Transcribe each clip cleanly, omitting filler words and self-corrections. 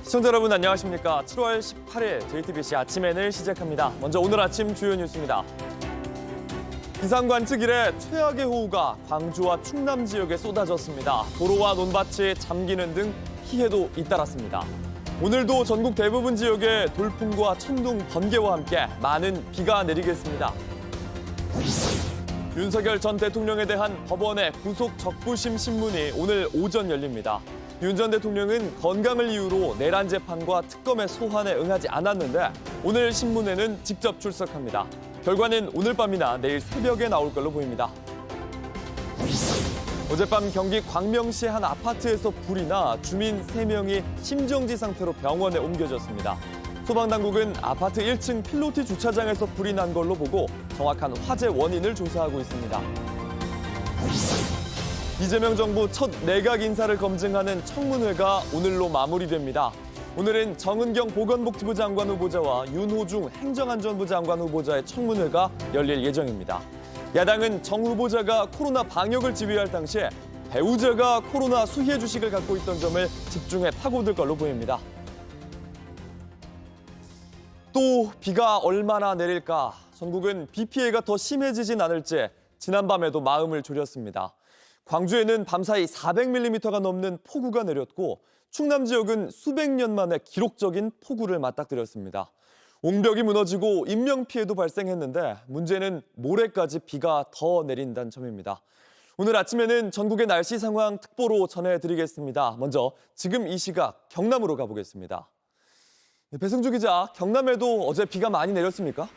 시청자 여러분 안녕하십니까. 7월 18일 JTBC 아침엔을 시작합니다. 먼저 오늘 아침 주요 뉴스입니다. 기상 관측 이래 최악의 호우가 광주와 충남 지역에 쏟아졌습니다. 도로와 논밭이 잠기는 등 피해도 잇따랐습니다. 오늘도 전국 대부분 지역에 돌풍과 천둥, 번개와 함께 많은 비가 내리겠습니다. 윤석열 전 대통령에 대한 법원의 구속 적부심 신문이 오늘 오전 열립니다. 윤 전 대통령은 건강을 이유로 내란 재판과 특검의 소환에 응하지 않았는데 오늘 신문에는 직접 출석합니다. 결과는 오늘 밤이나 내일 새벽에 나올 걸로 보입니다. 어젯밤 경기 광명시 한 아파트에서 불이 나 주민 3명이 심정지 상태로 병원에 옮겨졌습니다. 소방당국은 아파트 1층 필로티 주차장에서 불이 난 걸로 보고 정확한 화재 원인을 조사하고 있습니다. 이재명 정부 첫 내각 인사를 검증하는 청문회가 오늘로 마무리됩니다. 오늘은 정은경 보건복지부 장관 후보자와 윤호중 행정안전부 장관 후보자의 청문회가 열릴 예정입니다. 야당은 정 후보자가 코로나 방역을 지휘할 당시에 배우자가 코로나 수혜 주식을 갖고 있던 점을 집중해 파고들 걸로 보입니다. 또 비가 얼마나 내릴까? 전국은 비 피해가 더 심해지진 않을지 지난밤에도 마음을 졸였습니다. 광주에는 밤사이 400mm가 넘는 폭우가 내렸고 충남 지역은 수백 년 만에 기록적인 폭우를 맞닥뜨렸습니다. 옹벽이 무너지고 인명피해도 발생했는데 문제는 모레까지 비가 더 내린다는 점입니다. 오늘 아침에는 전국의 날씨 상황 특보로 전해드리겠습니다. 먼저 지금 이 시각 경남으로 가보겠습니다. 배승주 기자, 경남에도 어제 비가 많이 내렸습니까?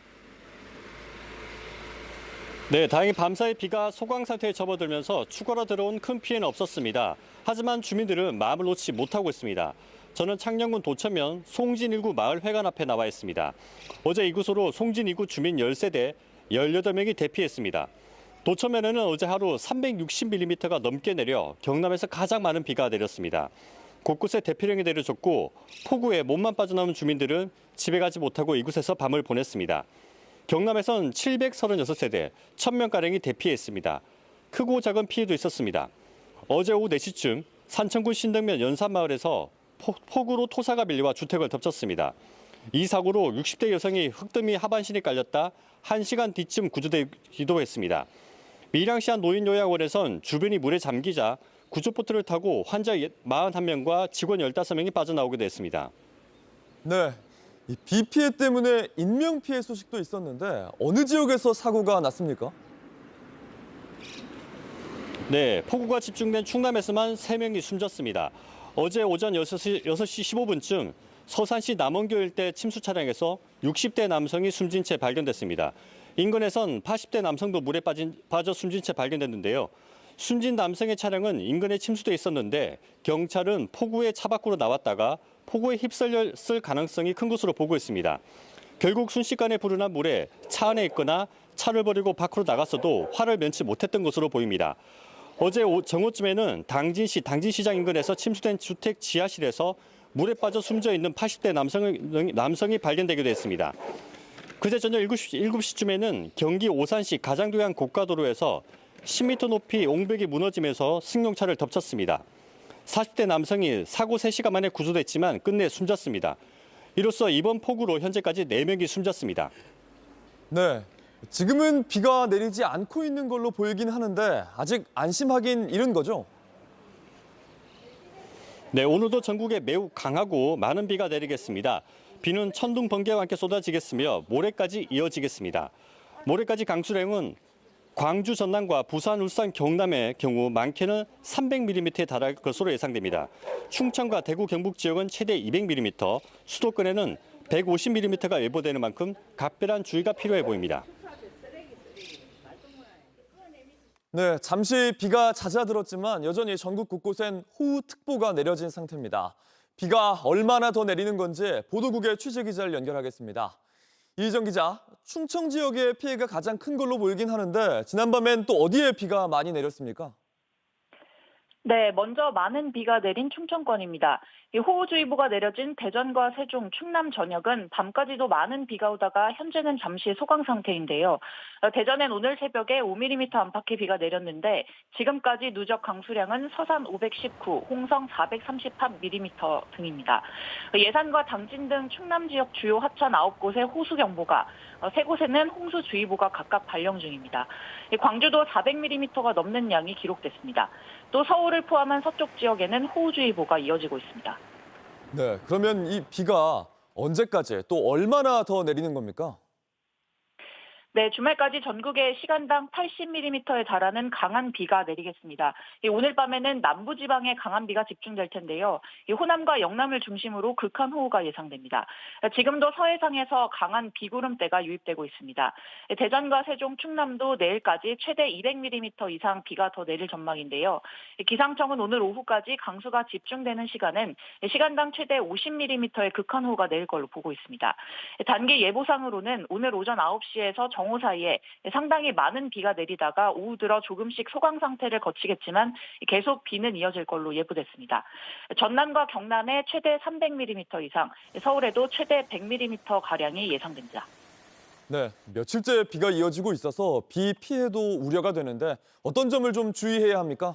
네, 다행히 밤사이 비가 소강 상태에 접어들면서 추가로 들어온 큰 피해는 없었습니다. 하지만 주민들은 마음을 놓지 못하고 있습니다. 저는 창녕군 도천면 송진 1구 마을회관 앞에 나와 있습니다. 어제 이곳으로 송진 2구 주민 10세대 18명이 대피했습니다. 도천면에는 어제 하루 360mm가 넘게 내려 경남에서 가장 많은 비가 내렸습니다. 곳곳에 대피령이 내려졌고 폭우에 몸만 빠져나온 주민들은 집에 가지 못하고 이곳에서 밤을 보냈습니다. 경남에선 736세대 1000명가량이 대피했습니다. 크고 작은 피해도 있었습니다. 어제 오후 4시쯤 산청군 신덕면 연산마을에서 폭우로 토사가 밀려와 주택을 덮쳤습니다. 이 사고로 60대 여성이 흙더미 하반신에 깔렸다 1시간 뒤쯤 구조되기도 했습니다. 밀양시 한 노인요양원에선 주변이 물에 잠기자 구조보트를 타고 환자 41명과 직원 15명이 빠져나오기도 했습니다. 네. 이 비 피해 때문에 인명 피해 소식도 있었는데 어느 지역에서 사고가 났습니까? 네, 폭우가 집중된 충남에서만 3명이 숨졌습니다. 어제 오전 6시 15분쯤 서산시 남원교 일대 침수 차량에서 60대 남성이 숨진 채 발견됐습니다. 인근에선 80대 남성도 물에 빠져 숨진 채 발견됐는데요. 숨진 남성의 차량은 인근에 침수돼 있었는데 경찰은 폭우에 차 밖으로 나왔다가 폭우에 휩쓸렸을 가능성이 큰 것으로 보고 있습니다. 결국 순식간에 불어난 물에 차 안에 있거나 차를 버리고 밖으로 나갔어도 화를 면치 못했던 것으로 보입니다. 어제 정오쯤에는 당진시장 인근에서 침수된 주택 지하실에서 물에 빠져 숨져 있는 80대 남성이 발견되기도 했습니다. 그제 저녁 7시쯤에는 경기 오산시 가장도양 고가도로에서 10m 높이 옹벽이 무너지면서 승용차를 덮쳤습니다. 40대 남성이 사고 3시간 만에 구조됐지만 끝내 숨졌습니다. 이로써 이번 폭우로 현재까지 4명이 숨졌습니다. 네, 지금은 비가 내리지 않고 있는 걸로 보이긴 하는데 아직 안심하긴 이른 거죠? 네, 오늘도 전국에 매우 강하고 많은 비가 내리겠습니다. 비는 천둥, 번개와 함께 쏟아지겠으며 모레까지 이어지겠습니다. 모레까지 강수량은 광주, 전남과 부산, 울산, 경남의 경우 많게는 300mm에 달할 것으로 예상됩니다. 충청과 대구, 경북 지역은 최대 200mm, 수도권에는 150mm가 예보되는 만큼 각별한 주의가 필요해 보입니다. 네, 잠시 비가 잦아들었지만 여전히 전국 곳곳엔 호우특보가 내려진 상태입니다. 비가 얼마나 더 내리는 건지 보도국의 취재기자를 연결하겠습니다. 이희정 기자, 충청 지역의 피해가 가장 큰 걸로 보이긴 하는데 지난밤엔 또 어디에 비가 많이 내렸습니까? 네, 먼저 많은 비가 내린 충청권입니다. 이 호우주의보가 내려진 대전과 세종, 충남 전역은 밤까지도 많은 비가 오다가 현재는 잠시 소강 상태인데요. 대전엔 오늘 새벽에 5mm 안팎의 비가 내렸는데 지금까지 누적 강수량은 서산 519, 홍성 433mm 등입니다. 예산과 당진 등 충남 지역 주요 하천 9곳에 호수경보가, 3곳에는 홍수주의보가 각각 발령 중입니다. 광주도 400mm가 넘는 양이 기록됐습니다. 또 서울을 포함한 서쪽 지역에는 호우주의보가 이어지고 있습니다. 네, 그러면 이 비가 언제까지 또 얼마나 더 내리는 겁니까? 네, 주말까지 전국에 시간당 80mm에 달하는 강한 비가 내리겠습니다. 오늘 밤에는 남부지방에 강한 비가 집중될 텐데요. 호남과 영남을 중심으로 극한 호우가 예상됩니다. 지금도 서해상에서 강한 비구름대가 유입되고 있습니다. 대전과 세종, 충남도 내일까지 최대 200mm 이상 비가 더 내릴 전망인데요. 기상청은 오늘 오후까지 강수가 집중되는 시간은 시간당 최대 50mm의 극한 호우가 내릴 걸로 보고 있습니다. 단기 예보상으로는 오늘 오전 9시에서 정오 사이에 상당히 많은 비가 내리다가 오후 들어 조금씩 소강 상태를 거치겠지만 계속 비는 이어질 걸로 예보됐습니다. 전남과 경남에 최대 300mm 이상, 서울에도 최대 100mm가량이 예상됩니다. 네, 며칠째 비가 이어지고 있어서 비 피해도 우려가 되는데 어떤 점을 좀 주의해야 합니까?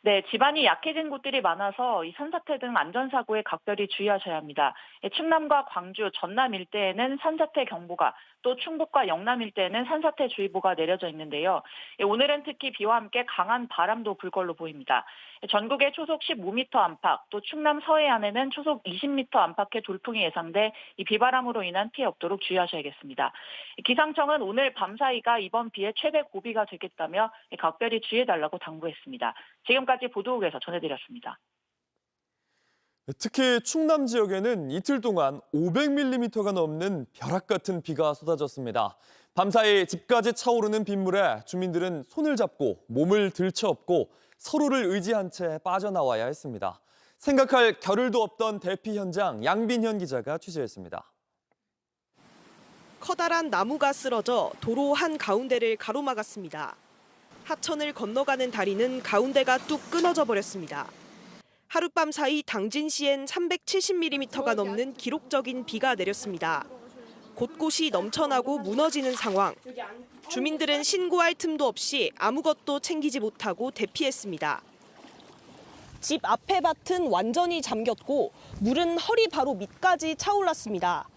네, 지반이 약해진 곳들이 많아서 이 산사태 등 안전사고에 각별히 주의하셔야 합니다. 충남과 광주, 전남 일대에는 산사태 경보가, 또 충북과 영남 일대에는 산사태 주의보가 내려져 있는데요. 오늘은 특히 비와 함께 강한 바람도 불 걸로 보입니다. 전국에 초속 15m 안팎, 또 충남 서해안에는 초속 20m 안팎의 돌풍이 예상돼 이 비바람으로 인한 피해 없도록 주의하셔야겠습니다. 기상청은 오늘 밤 사이가 이번 비의 최대 고비가 되겠다며 각별히 주의해달라고 당부했습니다. 지금까지 보도국에서 전해드렸습니다. 특히 충남 지역에는 이틀 동안 500mm가 넘는 벼락 같은 비가 쏟아졌습니다. 밤사이 집까지 차오르는 빗물에 주민들은 손을 잡고 몸을 들쳐업고 서로를 의지한 채 빠져나와야 했습니다. 생각할 겨를도 없던 대피 현장 양빈현 기자가 취재했습니다. 커다란 나무가 쓰러져 도로 한가운데를 가로막았습니다. 하천을 건너가는 다리는 가운데가 뚝 끊어져 버렸습니다. 하룻밤 사이 당진시엔 370mm가 넘는 기록적인 비가 내렸습니다. 곳곳이 넘쳐나고 무너지는 상황. 주민들은 신고할 틈도 없이 아무것도 챙기지 못하고 대피했습니다. 집 앞에 밭은 완전히 잠겼고 물은 허리 바로 밑까지 차올랐습니다.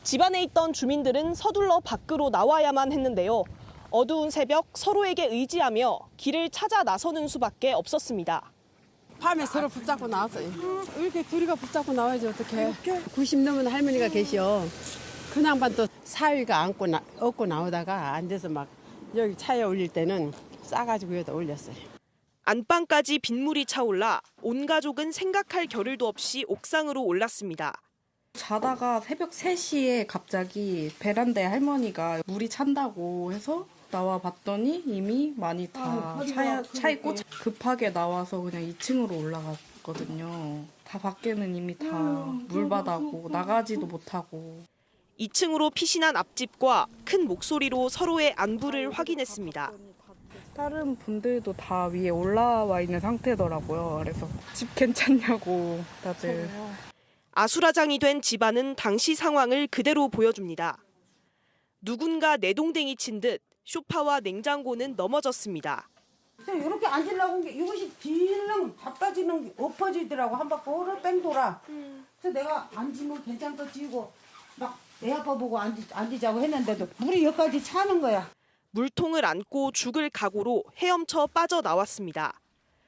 집 안에 있던 주민들은 서둘러 밖으로 나와야만 했는데요. 어두운 새벽 서로에게 의지하며 길을 찾아 나서는 수밖에 없었습니다. 밤에 서로 붙잡고 나왔어요. 이렇게 둘이가 붙잡고 나와야지 어떡해. 90 넘은 할머니가 계셔. 그 양반 또 사위가 업고 나오다가 안 돼서 막 여기 차에 올릴 때는 싸가지고 여기다 올렸어요. 안방까지 빗물이 차올라 온 가족은 생각할 겨를도 없이 옥상으로 올랐습니다. 자다가 새벽 3시에 갑자기 베란다에 할머니가 물이 찬다고 해서 나와 봤더니 이미 많이 다 차 있고 급하게 나와서 그냥 2층으로 올라갔거든요. 다 밖에는 이미 다 물바다고 나가지도 못하고. 2층으로 피신한 앞집과 큰 목소리로 서로의 안부를 확인했습니다. 다른 분들도 다 위에 올라와 있는 상태더라고요. 그래서 집 괜찮냐고 다들. 아수라장이 된 집안은 당시 상황을 그대로 보여줍니다. 누군가 내동댕이 친 듯 소파와 냉장고는 넘어졌습니다. 이렇게 앉으려고 게 이것이 딜렁 바빠지는 게 엎어지더라고. 한 바퀴 오를 뺑 돌아. 그래서 내가 앉으면 괜찮다 지고 막 내 아빠 보고 앉으자고 했는데도 물이 여기까지 차는 거야. 물통을 안고 죽을 각오로 헤엄쳐 빠져나왔습니다.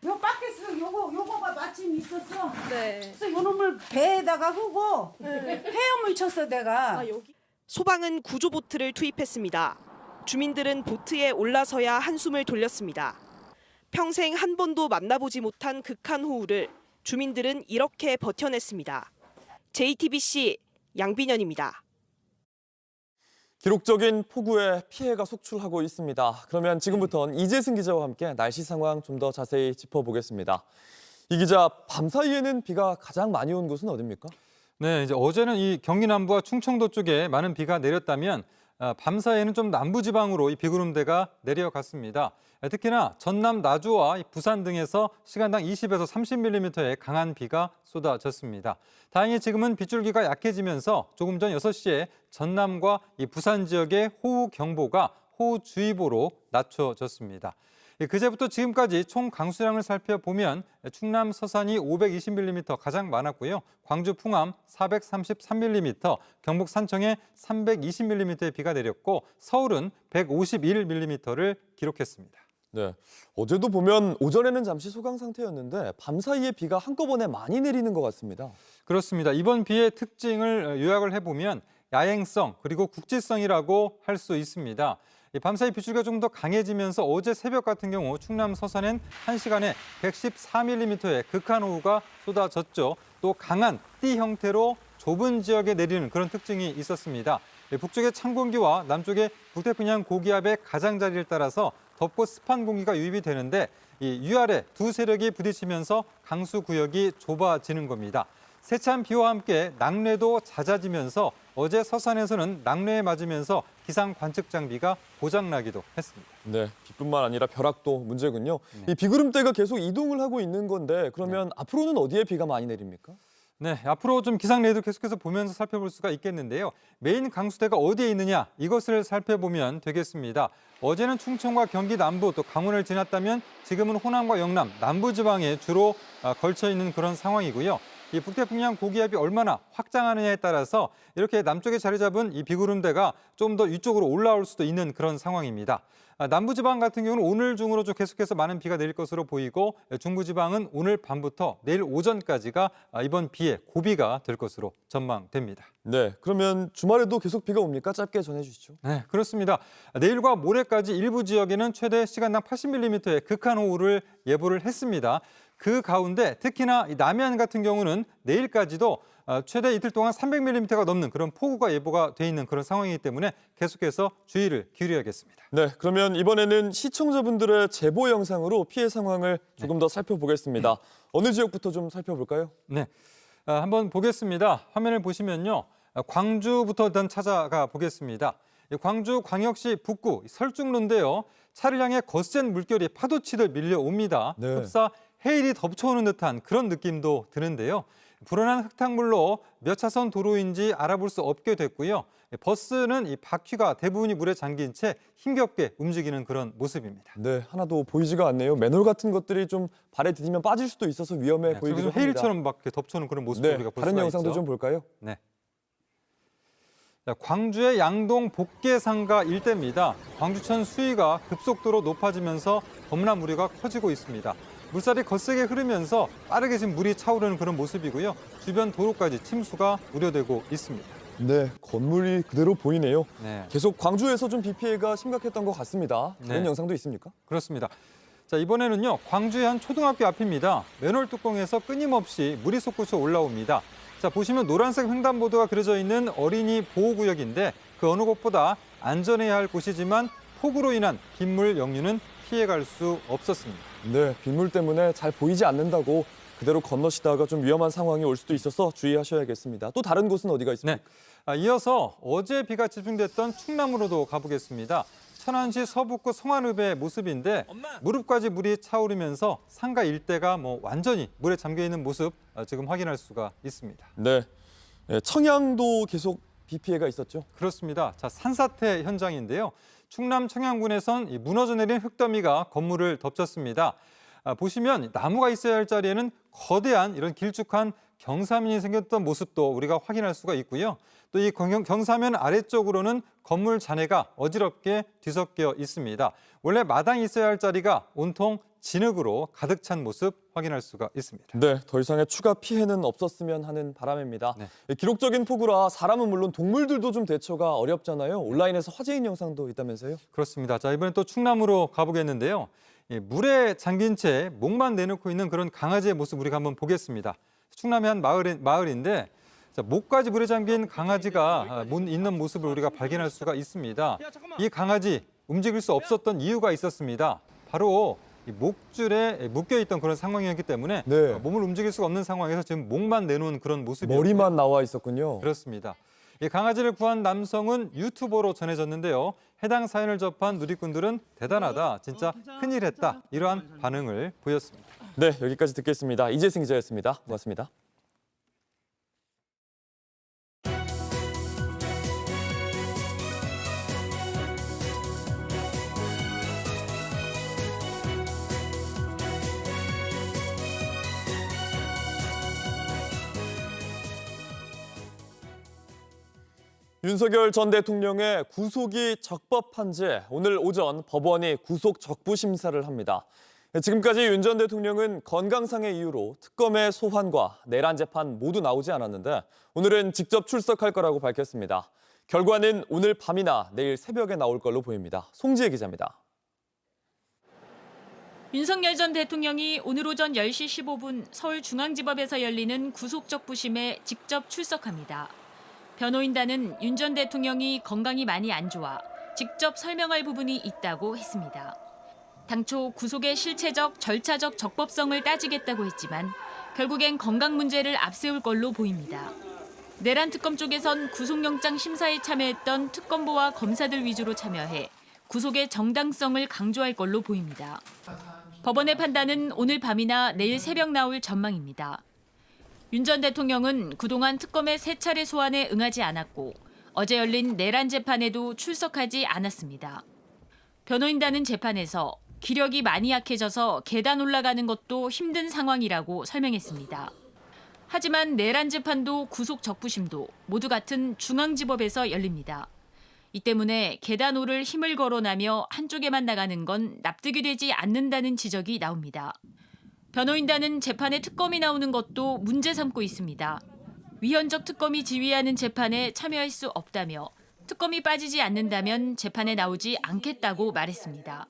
요 밖에서 요거가 마침 있었어. 네. 그래서 요놈을 배에다가 후고 헤엄을 쳤어 내가. 소방은 구조보트를 투입했습니다. 주민들은 보트에 올라서야 한숨을 돌렸습니다. 평생 한 번도 만나보지 못한 극한 호우를 주민들은 이렇게 버텨냈습니다. JTBC 양빈현입니다. 기록적인 폭우에 피해가 속출하고 있습니다. 그러면 지금부터는 이재승 기자와 함께 날씨 상황 좀 더 자세히 짚어보겠습니다. 이 기자, 밤사이에는 비가 가장 많이 온 곳은 어디입니까? 네, 이제 어제는 이 경기 남부와 충청도 쪽에 많은 비가 내렸다면 밤사이에는 좀 남부지방으로 이 비구름대가 내려갔습니다. 특히나 전남 나주와 부산 등에서 시간당 20에서 30mm의 강한 비가 쏟아졌습니다. 다행히 지금은 빗줄기가 약해지면서 조금 전 6시에 전남과 이 부산 지역의 호우경보가 호우주의보로 낮춰졌습니다. 그제부터 지금까지 총 강수량을 살펴보면 충남 서산이 520mm 가장 많았고요. 광주 풍암 433mm, 경북 산청에 320mm의 비가 내렸고 서울은 151mm를 기록했습니다. 네, 어제도 보면 오전에는 잠시 소강 상태였는데 밤사이에 비가 한꺼번에 많이 내리는 것 같습니다. 그렇습니다. 이번 비의 특징을 요약을 해보면 야행성 그리고 국지성이라고 할 수 있습니다. 밤사이 빗줄기가 좀 더 강해지면서 어제 새벽 같은 경우 충남 서산엔 1시간에 114mm의 극한 호우가 쏟아졌죠. 또 강한 띠 형태로 좁은 지역에 내리는 그런 특징이 있었습니다. 북쪽의 찬 공기와 남쪽의 북태평양 고기압의 가장자리를 따라서 덥고 습한 공기가 유입이 되는데 이 위아래 두 세력이 부딪히면서 강수 구역이 좁아지는 겁니다. 세찬 비와 함께 낙뢰도 잦아지면서 어제 서산에서는 낙뢰에 맞으면서 기상 관측 장비가 고장나기도 했습니다. 네, 비뿐만 아니라 벼락도 문제군요. 이 비구름대가 계속 이동을 하고 있는 건데 그러면 앞으로는 어디에 비가 많이 내립니까? 네, 앞으로 좀 기상 레이더 계속해서 보면서 살펴볼 수가 있겠는데요. 메인 강수대가 어디에 있느냐 이것을 살펴보면 되겠습니다. 어제는 충청과 경기 남부 또 강원을 지났다면 지금은 호남과 영남, 남부지방에 주로 걸쳐 있는 그런 상황이고요. 이 북태평양 고기압이 얼마나 확장하느냐에 따라서 이렇게 남쪽에 자리 잡은 이 비구름대가 좀 더 위쪽으로 올라올 수도 있는 그런 상황입니다. 남부지방 같은 경우는 오늘 중으로 좀 계속해서 많은 비가 내릴 것으로 보이고 중부지방은 오늘 밤부터 내일 오전까지가 이번 비의 고비가 될 것으로 전망됩니다. 네, 그러면 주말에도 계속 비가 옵니까? 짧게 전해주시죠. 네, 그렇습니다. 내일과 모레까지 일부 지역에는 최대 시간당 80mm의 극한 호우를 예보를 했습니다. 그 가운데 특히나 남해안 같은 경우는 내일까지도 최대 이틀 동안 300mm가 넘는 그런 폭우가 예보가 돼 있는 그런 상황이기 때문에 계속해서 주의를 기울여야겠습니다. 네, 그러면 이번에는 시청자분들의 제보 영상으로 피해 상황을 조금 더 살펴보겠습니다. 어느 지역부터 좀 살펴볼까요? 네, 한번 보겠습니다. 화면을 보시면요. 광주부터 일단 찾아가 보겠습니다. 광주 광역시 북구 설중로인데요. 차를 향해 거센 물결이 파도치듯 밀려옵니다. 네. 흡사 해일이 덮쳐오는 듯한 그런 느낌도 드는데요. 불어난 흙탕물로 몇 차선 도로인지 알아볼 수 없게 됐고요. 버스는 이 바퀴가 대부분이 물에 잠긴 채 힘겹게 움직이는 그런 모습입니다. 네, 하나도 보이지가 않네요. 맨홀 같은 것들이 좀 발에 디디면 빠질 수도 있어서 위험해 보이기도 좀 합니다. 해일처럼 막 이렇게 덮쳐오는 그런 모습을 네, 우리가 볼 다른 수가 영상도 있죠. 좀 볼까요? 네. 자, 광주의 양동 복계상가 일대입니다. 광주천 수위가 급속도로 높아지면서 범람 우려가 커지고 있습니다. 물살이 거세게 흐르면서 빠르게 지금 물이 차오르는 그런 모습이고요. 주변 도로까지 침수가 우려되고 있습니다. 네, 건물이 그대로 보이네요. 네, 계속 광주에서 좀 비 피해가 심각했던 것 같습니다. 그런 네. 영상도 있습니까? 그렇습니다. 자, 이번에는요. 광주의 한 초등학교 앞입니다. 맨홀 뚜껑에서 끊임없이 물이 솟구쳐 올라옵니다. 자, 보시면 노란색 횡단보도가 그려져 있는 어린이 보호구역인데 그 어느 곳보다 안전해야 할 곳이지만 폭우로 인한 빗물 역류는 피해갈 수 없었습니다. 네, 빗물 때문에 잘 보이지 않는다고 그대로 건너시다가 좀 위험한 상황이 올 수도 있어서 주의하셔야겠습니다. 또 다른 곳은 어디가 있습니까? 네, 이어서 어제 비가 집중됐던 충남으로도 가보겠습니다. 천안시 서북구 성안읍의 모습인데 무릎까지 물이 차오르면서 상가 일대가 완전히 물에 잠겨 있는 모습 지금 확인할 수가 있습니다. 네, 청양도 계속 비 피해가 있었죠. 그렇습니다. 자, 산사태 현장인데요. 충남 청양군에선 이 무너져 내린 흙더미가 건물을 덮쳤습니다. 보시면 나무가 있어야 할 자리에는 거대한 이런 길쭉한 경사면이 생겼던 모습도 우리가 확인할 수가 있고요. 또 이 경사면 아래쪽으로는 건물 잔해가 어지럽게 뒤섞여 있습니다. 원래 마당이 있어야 할 자리가 온통 진흙으로 가득 찬 모습 확인할 수가 있습니다. 네, 더 이상의 추가 피해는 없었으면 하는 바람입니다. 네. 기록적인 폭우라 사람은 물론 동물들도 좀 대처가 어렵잖아요. 온라인에서 화제인 영상도 있다면서요? 그렇습니다. 자, 이번엔 또 충남으로 가보겠는데요. 물에 잠긴 채 목만 내놓고 있는 그런 강아지의 모습 우리가 한번 보겠습니다. 충남의 한 마을인데 자, 목까지 물에 잠긴 강아지가 있는 모습을 우리가 발견할 수가 있습니다. 이 강아지 움직일 수 없었던 이유가 있었습니다. 바로 이 목줄에 묶여있던 그런 상황이었기 때문에 네. 몸을 움직일 수가 없는 상황에서 지금 목만 내놓은 그런 모습이었고요. 머리만 나와 있었군요. 그렇습니다. 이 강아지를 구한 남성은 유튜버로 전해졌는데요. 해당 사연을 접한 누리꾼들은 대단하다, 진짜 큰일 했다, 이러한 반응을 보였습니다. 네, 여기까지 듣겠습니다. 이재승 기자였습니다. 고맙습니다. 윤석열 전 대통령의 구속이 적법한 지 오늘 오전 법원이 구속 적부 심사를 합니다. 지금까지 윤 전 대통령은 건강상의 이유로 특검의 소환과 내란 재판 모두 나오지 않았는데 오늘은 직접 출석할 거라고 밝혔습니다. 결과는 오늘 밤이나 내일 새벽에 나올 걸로 보입니다. 송지혜 기자입니다. 윤석열 전 대통령이 오늘 오전 10시 15분 서울중앙지법에서 열리는 구속적부심에 직접 출석합니다. 변호인단은 윤 전 대통령이 건강이 많이 안 좋아 직접 설명할 부분이 있다고 했습니다. 당초 구속의 실체적, 절차적 적법성을 따지겠다고 했지만 결국엔 건강 문제를 앞세울 걸로 보입니다. 내란 특검 쪽에선 구속영장 심사에 참여했던 특검보와 검사들 위주로 참여해 구속의 정당성을 강조할 걸로 보입니다. 법원의 판단은 오늘 밤이나 내일 새벽 나올 전망입니다. 윤 전 대통령은 그동안 특검의 3차례 소환에 응하지 않았고 어제 열린 내란 재판에도 출석하지 않았습니다. 변호인단은 재판에서 기력이 많이 약해져서 계단 올라가는 것도 힘든 상황이라고 설명했습니다. 하지만 내란 재판도 구속 적부심도 모두 같은 중앙지법에서 열립니다. 이 때문에 계단 오를 힘을 거론하며 한쪽에만 나가는 건 납득이 되지 않는다는 지적이 나옵니다. 변호인단은 재판에 특검이 나오는 것도 문제 삼고 있습니다. 위헌적 특검이 지휘하는 재판에 참여할 수 없다며 특검이 빠지지 않는다면 재판에 나오지 않겠다고 말했습니다.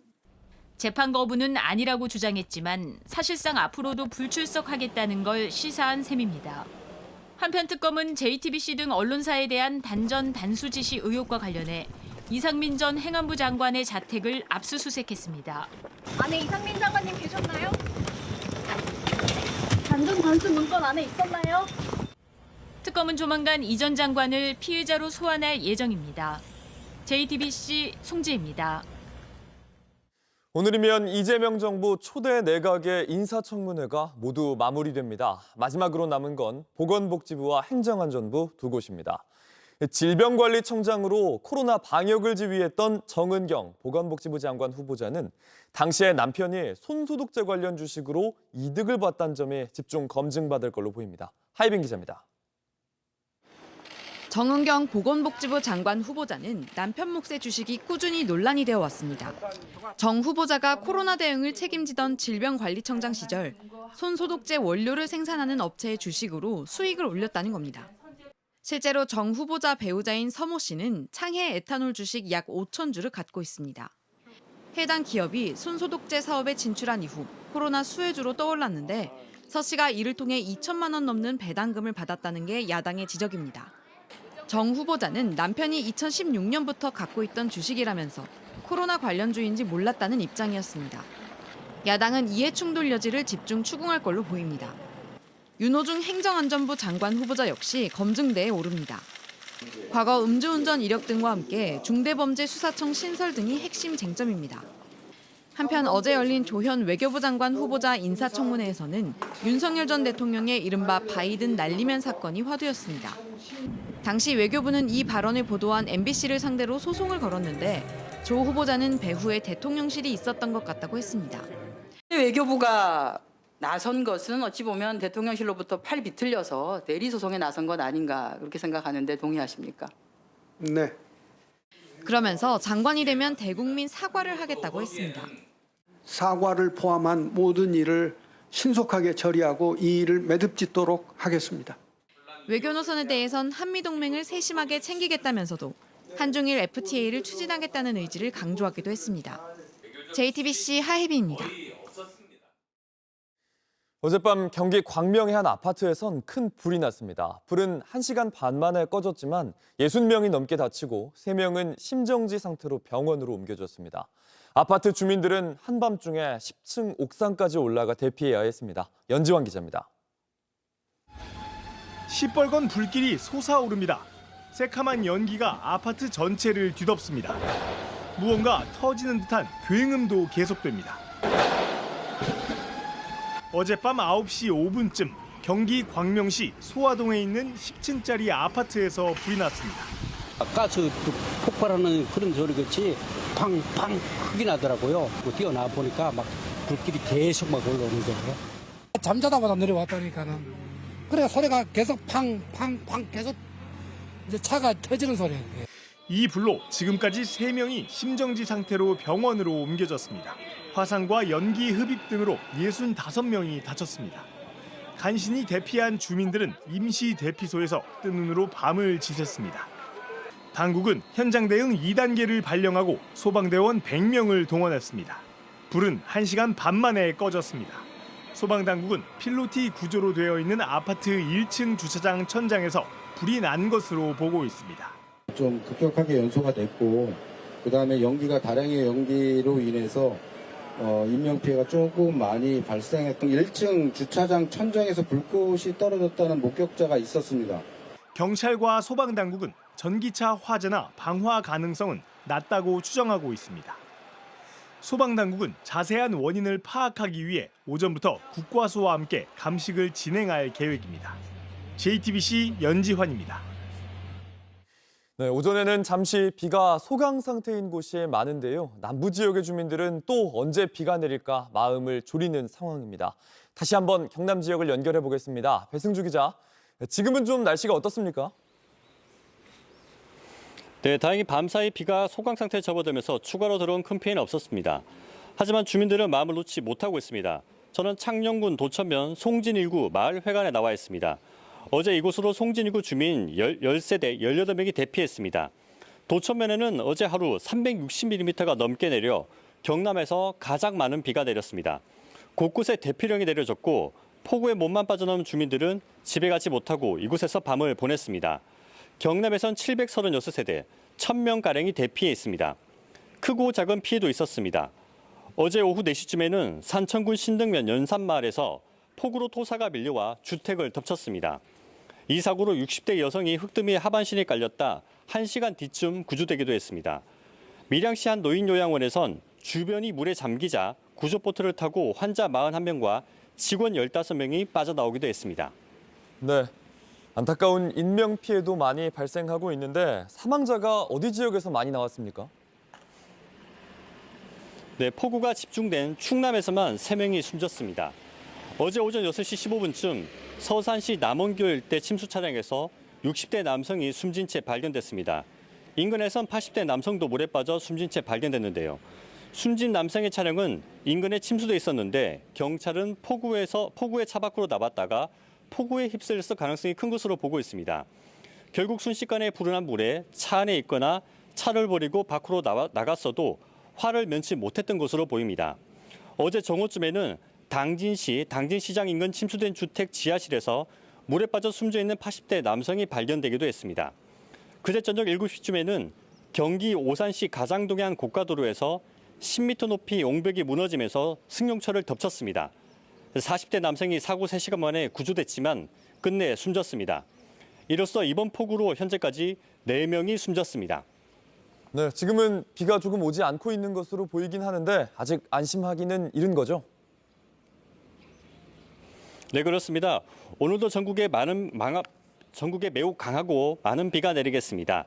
재판 거부는 아니라고 주장했지만 사실상 앞으로도 불출석하겠다는 걸 시사한 셈입니다. 한편 특검은 JTBC 등 언론사에 대한 단전 단수 지시 의혹과 관련해 이상민 전 행안부 장관의 자택을 압수수색했습니다. 안에 이상민 장관님 계셨나요? 단전 단수 문건 안에 있었나요? 특검은 조만간 이 전 장관을 피의자로 소환할 예정입니다. JTBC 송지혜입니다. 오늘이면 이재명 정부 초대 내각의 인사청문회가 모두 마무리됩니다. 마지막으로 남은 건 보건복지부와 행정안전부 두 곳입니다. 질병관리청장으로 코로나 방역을 지휘했던 정은경 보건복지부 장관 후보자는 당시에 남편이 손소독제 관련 주식으로 이득을 봤다는 점이 집중 검증받을 걸로 보입니다. 하이빈 기자입니다. 정은경 보건복지부 장관 후보자는 남편 몫의 주식이 꾸준히 논란이 되어 왔습니다. 정 후보자가 코로나 대응을 책임지던 질병관리청장 시절 손소독제 원료를 생산하는 업체의 주식으로 수익을 올렸다는 겁니다. 실제로 정 후보자 배우자인 서모 씨는 창해 에탄올 주식 약 5천 주를 갖고 있습니다. 해당 기업이 손소독제 사업에 진출한 이후 코로나 수혜주로 떠올랐는데 서 씨가 이를 통해 2천만 원 넘는 배당금을 받았다는 게 야당의 지적입니다. 정 후보자는 남편이 2016년부터 갖고 있던 주식이라면서 코로나 관련주인지 몰랐다는 입장이었습니다. 야당은 이해충돌 여지를 집중 추궁할 걸로 보입니다. 윤호중 행정안전부 장관 후보자 역시 검증대에 오릅니다. 과거 음주운전 이력 등과 함께 중대범죄수사청 신설 등이 핵심 쟁점입니다. 한편 어제 열린 조현 외교부 장관 후보자 인사청문회에서는 윤석열 전 대통령의 이른바 바이든 날리면 사건이 화두였습니다. 당시 외교부는 이 발언을 보도한 MBC를 상대로 소송을 걸었는데 조 후보자는 배후에 대통령실이 있었던 것 같다고 했습니다. 외교부가 나선 것은 어찌 보면 대통령실로부터 팔 비틀려서 대리소송에 나선 것 아닌가 그렇게 생각하는데 동의하십니까? 네. 그러면서 장관이 되면 대국민 사과를 하겠다고 했습니다. 사과를 포함한 모든 일을 신속하게 처리하고 이 일을 매듭짓도록 하겠습니다. 외교 노선에 대해선 한미동맹을 세심하게 챙기겠다면서도 한중일 FTA를 추진하겠다는 의지를 강조하기도 했습니다. JTBC 하혜빈입니다. 어젯밤 경기 광명의 한 아파트에선 큰 불이 났습니다. 불은 1시간 반 만에 꺼졌지만 60명이 넘게 다치고 3명은 심정지 상태로 병원으로 옮겨졌습니다. 아파트 주민들은 한밤중에 10층 옥상까지 올라가 대피해야 했습니다. 연지환 기자입니다. 시뻘건 불길이 솟아오릅니다. 새카만 연기가 아파트 전체를 뒤덮습니다. 무언가 터지는 듯한 굉음도 계속됩니다. 어젯밤 9시 5분쯤 경기 광명시 소화동에 있는 10층짜리 아파트에서 불이 났습니다. 가스 폭발하는 그런 소리같이 팡팡 크게 나더라고요. 뛰어나 보니까 막 불길이 계속 막 올라오는 거예요. 잠자다보다 내려왔다니까는. 그래 소리가 계속 팡팡팡 계속 이제 차가 터지는 소리예요. 이 불로 지금까지 3명이 심정지 상태로 병원으로 옮겨졌습니다. 화상과 연기 흡입 등으로 65명이 다쳤습니다. 간신히 대피한 주민들은 임시 대피소에서 뜬 눈으로 밤을 지샜습니다. 당국은 현장 대응 2단계를 발령하고 소방대원 100명을 동원했습니다. 불은 1시간 반 만에 꺼졌습니다. 소방당국은 필로티 구조로 되어 있는 아파트 1층 주차장 천장에서 불이 난 것으로 보고 있습니다. 좀 급격하게 연소가 됐고 그다음에 연기가 다량의 연기로 인해서 인명피해가 조금 많이 발생했던 1층 주차장 천장에서 불꽃이 떨어졌다는 목격자가 있었습니다. 경찰과 소방당국은 전기차 화재나 방화 가능성은 낮다고 추정하고 있습니다. 소방당국은 자세한 원인을 파악하기 위해 오전부터 국과수와 함께 감식을 진행할 계획입니다. JTBC 연지환입니다. 네, 오전에는 잠시 비가 소강 상태인 곳이 많은데요. 남부 지역의 주민들은 또 언제 비가 내릴까 마음을 졸이는 상황입니다. 다시 한번 경남 지역을 연결해 보겠습니다. 배승주 기자, 지금은 좀 날씨가 어떻습니까? 네, 다행히 밤사이 비가 소강 상태에 접어들면서 추가로 들어온 큰 피해는 없었습니다. 하지만 주민들은 마음을 놓지 못하고 있습니다. 저는 창녕군 도천면 송진 1구 마을회관에 나와 있습니다. 어제 이곳으로 송진 1구 주민 10세대 18명이 대피했습니다. 도천면에는 어제 하루 360mm가 넘게 내려 경남에서 가장 많은 비가 내렸습니다. 곳곳에 대피령이 내려졌고 폭우에 몸만 빠져나온 주민들은 집에 가지 못하고 이곳에서 밤을 보냈습니다. 경남에선 736세대, 1000명가량이 대피했습니다. 크고 작은 피해도 있었습니다. 어제 오후 4시쯤에는 산천군 신등면 연산마을에서 폭우로 토사가 밀려와 주택을 덮쳤습니다. 이 사고로 60대 여성이 흙더미에 하반신이 깔렸다 1시간 뒤쯤 구조되기도 했습니다. 밀양시 한 노인요양원에선 주변이 물에 잠기자 구조보트를 타고 환자 41명과 직원 15명이 빠져나오기도 했습니다. 네, 안타까운 인명 피해도 많이 발생하고 있는데 사망자가 어디 지역에서 많이 나왔습니까? 네, 폭우가 집중된 충남에서만 3명이 숨졌습니다. 어제 오전 6시 15분쯤 서산시 남원교 일대 침수 차량에서 60대 남성이 숨진 채 발견됐습니다. 인근에선 80대 남성도 물에 빠져 숨진 채 발견됐는데요. 숨진 남성의 차량은 인근에 침수돼 있었는데 경찰은 폭우에 차 밖으로 나왔다가 폭우에 휩쓸렸을 가능성이 큰 것으로 보고 있습니다. 결국 순식간에 불어난 물에 차 안에 있거나 차를 버리고 밖으로 나갔어도 화를 면치 못했던 것으로 보입니다. 어제 정오쯤에는 당진시장 인근 침수된 주택 지하실에서 물에 빠져 숨져 있는 80대 남성이 발견되기도 했습니다. 그제 저녁 7시쯤에는 경기 오산시 가장동의 한 고가도로에서 10m 높이 옹벽이 무너지면서 승용차를 덮쳤습니다. 40대 남성이 사고 3시간 만에 구조됐지만 끝내 숨졌습니다. 이로써 이번 폭우로 현재까지 4명이 숨졌습니다. 네, 지금은 비가 조금 오지 않고 있는 것으로 보이긴 하는데 아직 안심하기는 이른 거죠? 네, 그렇습니다. 오늘도 전국에 매우 강하고 많은 비가 내리겠습니다.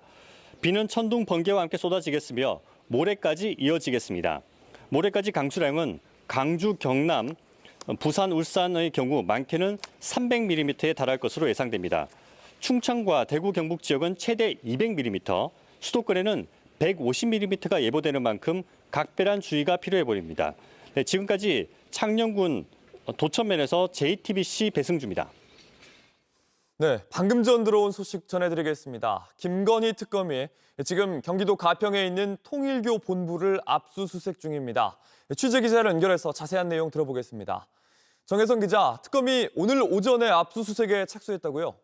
비는 천둥, 번개와 함께 쏟아지겠으며 모레까지 이어지겠습니다. 모레까지 강수량은 강주, 경남, 부산, 울산의 경우 많게는 300mm에 달할 것으로 예상됩니다. 충청과 대구, 경북 지역은 최대 200mm, 수도권에는 150mm가 예보되는 만큼 각별한 주의가 필요해 보입니다. 네, 지금까지 창녕군 도천면에서 JTBC 배승주입니다. 네, 방금 전 들어온 소식 전해드리겠습니다. 김건희 특검이 지금 경기도 가평에 있는 통일교 본부를 압수수색 중입니다. 취재기자를 연결해서 자세한 내용 들어보겠습니다. 정혜성 기자, 특검이 오늘 오전에 압수수색에 착수했다고요?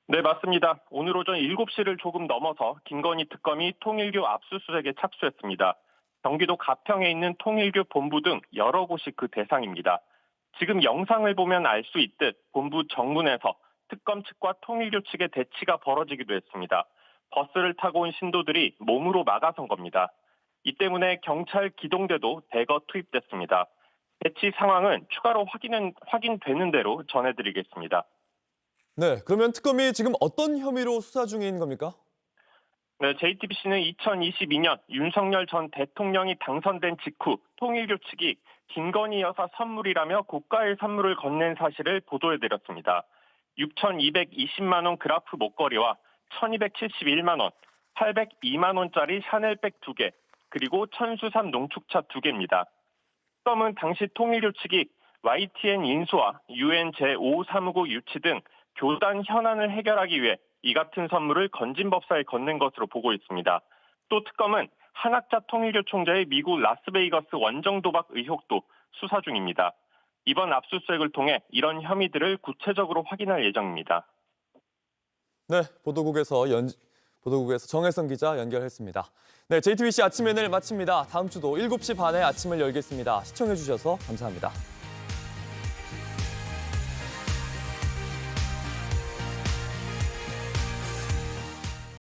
네, 맞습니다. 오늘 오전 7시를 조금 넘어서 김건희 특검이 통일교 압수수색에 착수했습니다. 경기도 가평에 있는 통일교 본부 등 여러 곳이 그 대상입니다. 지금 영상을 보면 알 수 있듯 본부 정문에서 특검 측과 통일교 측의 대치가 벌어지기도 했습니다. 버스를 타고 온 신도들이 몸으로 막아선 겁니다. 이 때문에 경찰 기동대도 대거 투입됐습니다. 배치 상황은 추가로 확인되는 대로 전해드리겠습니다. 네, 그러면 특검이 지금 어떤 혐의로 수사 중인 겁니까? 네, JTBC는 2022년 윤석열 전 대통령이 당선된 직후 통일교 측이 김건희 여사 선물이라며 고가의 선물을 건넨 사실을 보도해드렸습니다. 6,220만 원 그라프 목걸이와 1,271만 원, 802만 원짜리 샤넬백 2개, 그리고 천수산 농축차 2개입니다. 특검은 당시 통일교 측이 YTN 인수와 UN 제5사무국 유치 등 교단 현안을 해결하기 위해 이 같은 선물을 건진법사에 건넨 것으로 보고 있습니다. 또 특검은 한학자 통일교 총재의 미국 라스베이거스 원정 도박 의혹도 수사 중입니다. 이번 압수수색을 통해 이런 혐의들을 구체적으로 확인할 예정입니다. 네, 보도국에서 정혜성 기자 연결했습니다. 네, JTBC 아침 NL 마칩니다. 다음 주도 7시 반에 아침을 열겠습니다. 시청해주셔서 감사합니다.